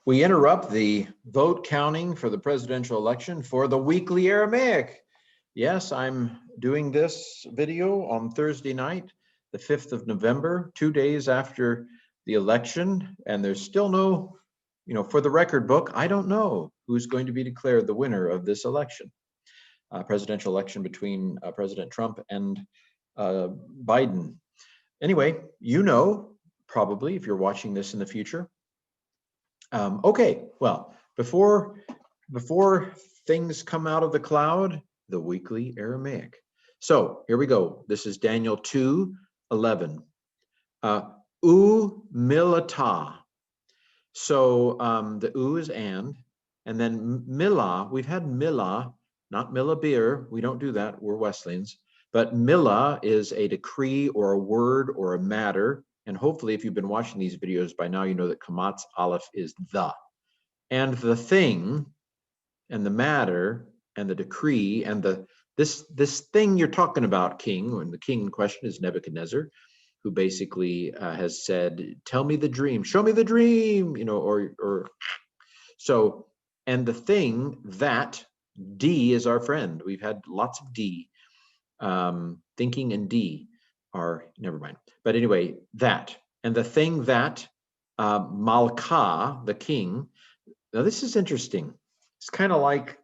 We interrupt the vote counting for the presidential election for the weekly Aramaic. Yes, I'm doing this video on Thursday night, the 5th of November, 2 days after the election, and there's still no, for the record book, I don't know who's going to be declared the winner of this election, presidential election between President Trump and Biden. Anyway, probably if you're watching this in the future. Okay, well, before things come out of the cloud, the weekly Aramaic. So here we go. This is Daniel 2:11. U milata. So the u is and then millah. We've had millah, not millah beer. We don't do that. We're Wesleyans. But millah is a decree or a word or a matter. And hopefully, if you've been watching these videos by now, you know that Kamat's aleph is the. And the thing, and the matter, and the decree, and this thing you're talking about, king, and the king in question is Nebuchadnezzar, who basically has said, tell me the dream, show me the dream, or so, and the thing that, D is our friend. We've had lots of D. Thinking and D are, never mind. But anyway, that, and the thing that Malka, the king, now this is interesting. It's kind of like,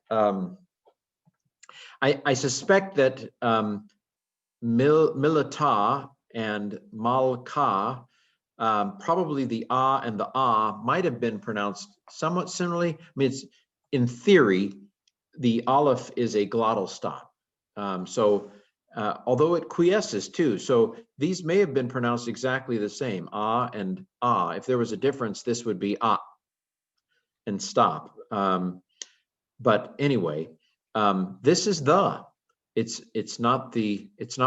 I suspect that Milata and Malka, probably the ah and the ah might have been pronounced somewhat similarly. I mean, it's, in theory, the aleph is a glottal stop. Although it quiesces too, so these may have been pronounced exactly the same, ah and ah. If there was a difference, this would be ah and stop. But anyway, this is the. It's not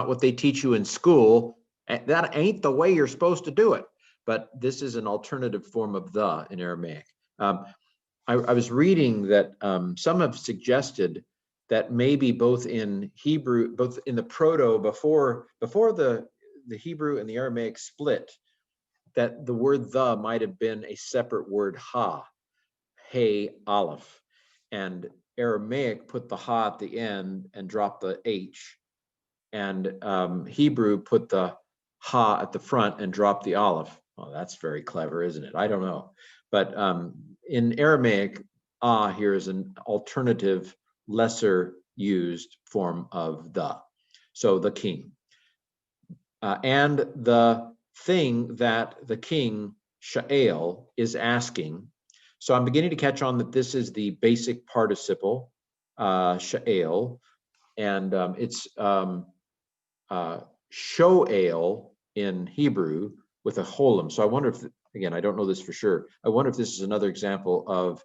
what they teach you in school. That ain't the way you're supposed to do it. But this is an alternative form of the in Aramaic. I was reading that some have suggested that maybe both in Hebrew, both in the Proto, before the Hebrew and the Aramaic split, that the word the might have been a separate word ha, hey, aleph, and Aramaic put the ha at the end and dropped the H, and Hebrew put the ha at the front and dropped the aleph. Oh, that's very clever, isn't it? I don't know. But in Aramaic, here is an alternative, lesser used form of the. So the king. And the thing that the king, Sha'el, is asking. So I'm beginning to catch on that this is the basic participle, Sha'el, and it's Sho'el in Hebrew with a holem. So I wonder if, again, I don't know this for sure. I wonder if this is another example of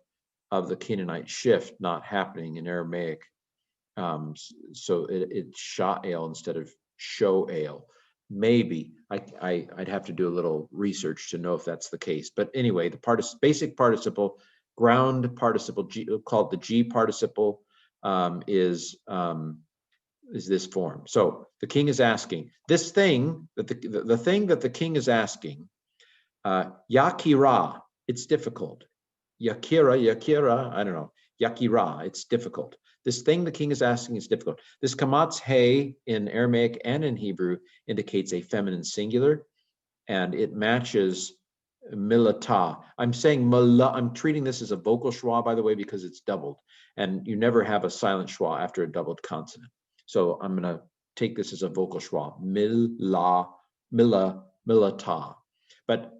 the Canaanite shift not happening in Aramaic. So it's Sha'el instead of Sho'el. Maybe I'd have to do a little research to know if that's the case. But anyway, the basic participle, ground participle, called the G participle, is this form. So the king is asking this thing that the thing that the king is asking. Yakira, it's difficult. Yakira, I don't know. Yakira, it's difficult. This thing the king is asking is difficult. This kamatz hey in Aramaic and in Hebrew indicates a feminine singular, and it matches milata. I'm saying mala, I'm treating this as a vocal schwa, by the way, because it's doubled, and you never have a silent schwa after a doubled consonant. So I'm going to take this as a vocal schwa, milata. But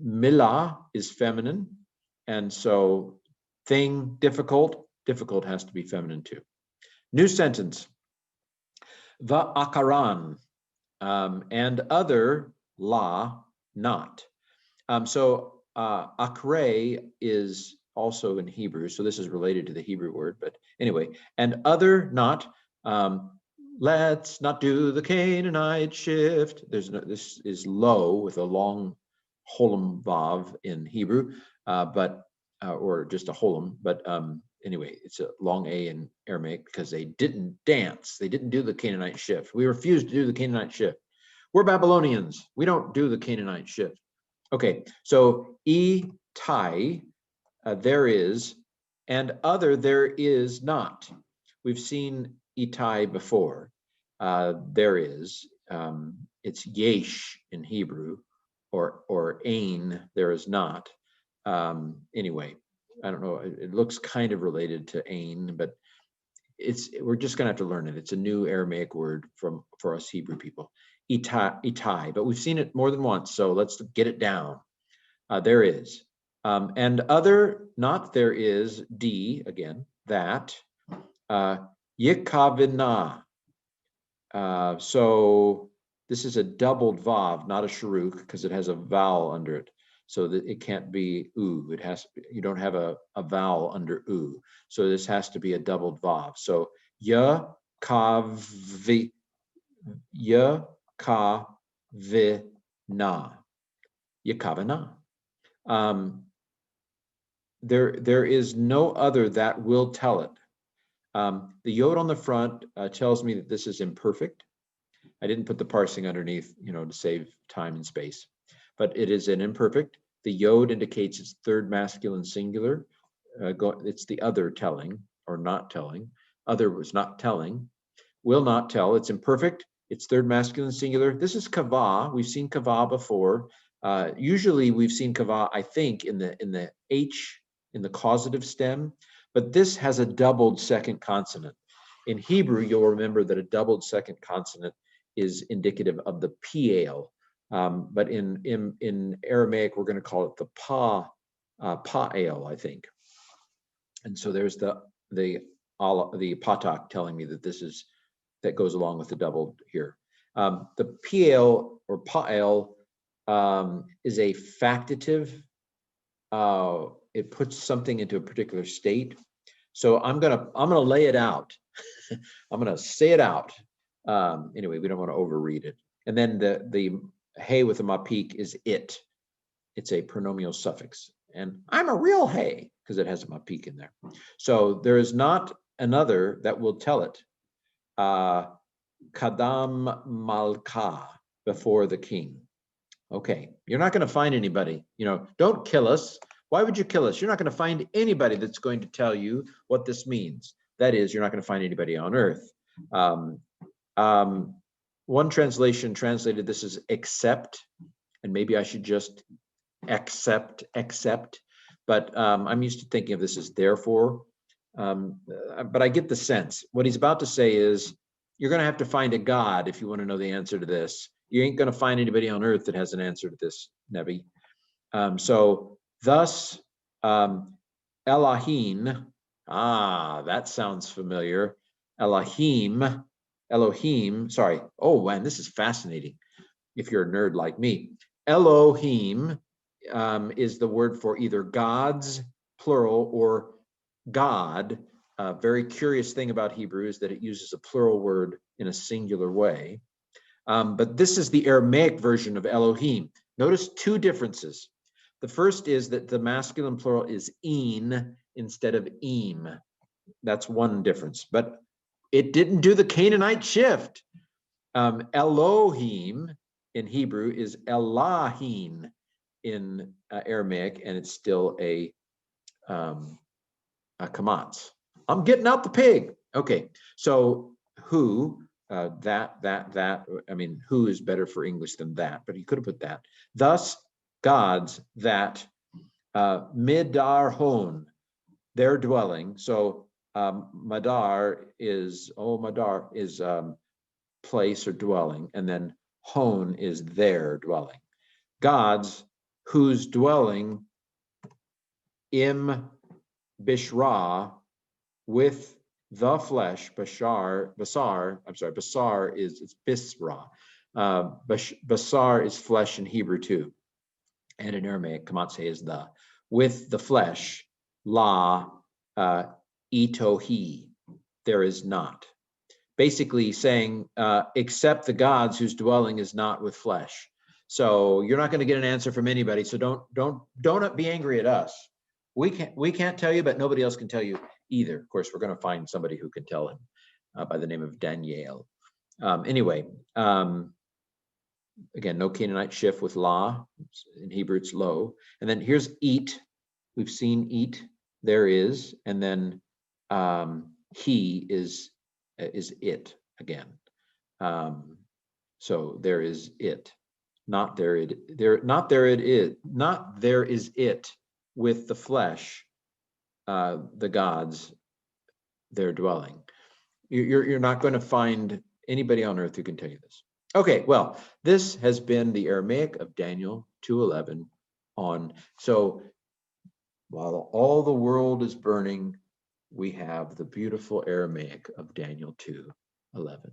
mila is feminine, and so thing, difficult has to be feminine too. New sentence. Va'akaran, and other la, not. So akre is also in Hebrew, so this is related to the Hebrew word, but anyway, and other not. Let's not do the Canaanite shift. This is low with a long holem vav in Hebrew, or just a holem, but anyway, it's a long A in Aramaic because they didn't dance. They didn't do the Canaanite shift. We refuse to do the Canaanite shift. We're Babylonians. We don't do the Canaanite shift. Okay, so E tai there is, and other there is not. We've seen itai before. There is. It's yesh in Hebrew, or ain, there is not. Anyway, I don't know. It looks kind of related to ain, but we're just going to have to learn it. It's a new Aramaic word for us Hebrew people. Itai, but we've seen it more than once, so let's get it down. There is. And other, not there is, D, again, that. Yikavina. So this is a doubled vav, not a sharuk, because it has a vowel under it. So that it can't be u. It has, you don't have a vowel under u. So this has to be a doubled vav. So ya kavi, ya ka vi na. Yakavana. There is no other that will tell it. The yod on the front tells me that this is imperfect. I didn't put the parsing underneath, to save time and space, but it is an imperfect. The yod indicates it's third masculine singular. It's the other telling or not telling. Other was not telling. Will not tell. It's imperfect. It's third masculine singular. This is kava. We've seen kava before. Usually we've seen kava, I think, in the H, in the causative stem, but this has a doubled second consonant. In Hebrew, you'll remember that a doubled second consonant is indicative of the pal, but in Aramaic, we're going to call it the pa'al, I think. And so there's the patak telling me that that goes along with the doubled here. The pal or pa'al is a factative. It puts something into a particular state. So I'm gonna lay it out. I'm gonna say it out. Anyway, we don't want to overread it. And then the hey with the mapik is it. It's a pronominal suffix. And I'm a real hey, because it has a mapik in there. So there is not another that will tell it. Kadam malka, before the king. Okay, you're not going to find anybody. Don't kill us. Why would you kill us? You're not going to find anybody that's going to tell you what this means. That is, you're not going to find anybody on earth. One translation translated this as accept, and maybe I should just accept. But I'm used to thinking of this as therefore. But I get the sense. What he's about to say is, you're going to have to find a God if you want to know the answer to this. You ain't going to find anybody on earth that has an answer to this, Nevi. So thus, Elohim, that sounds familiar. Elohim, sorry. Oh, man, this is fascinating if you're a nerd like me. Elohim is the word for either gods, plural, or God. A very curious thing about Hebrew is that it uses a plural word in a singular way. But this is the Aramaic version of Elohim. Notice two differences. The first is that the masculine plural is een instead of im. That's one difference. But it didn't do the Canaanite shift. Elohim in Hebrew is Elohim in Aramaic, and it's still a kamatz. I'm getting out the pig. Okay, so who, that, I mean, who is better for English than that, but he could have put that. Thus, gods that midar hon, their dwelling. So madar is place or dwelling, and then hon is their dwelling. Gods whose dwelling im bishra, with the flesh, basar is it's bisra. Basar is flesh in Hebrew too, and in Aramaic, kamatse is the. With the flesh, la itohi, there is not. Basically saying, except the gods whose dwelling is not with flesh. So you're not going to get an answer from anybody. So don't be angry at us. We can't tell you, but nobody else can tell you either. Of course, we're going to find somebody who can tell him by the name of Daniel. Anyway, again, no Canaanite shift with la. In Hebrew, it's lo. And then here's eat. We've seen eat, there is, and then he is it again. So there is it, not there it there, not there it is, not there is it with the flesh, the gods, their dwelling. You're not going to find anybody on earth who can tell you this. Okay, well, this has been the Aramaic of Daniel 2:11 on. So while all the world is burning, we have the beautiful Aramaic of Daniel 2:11.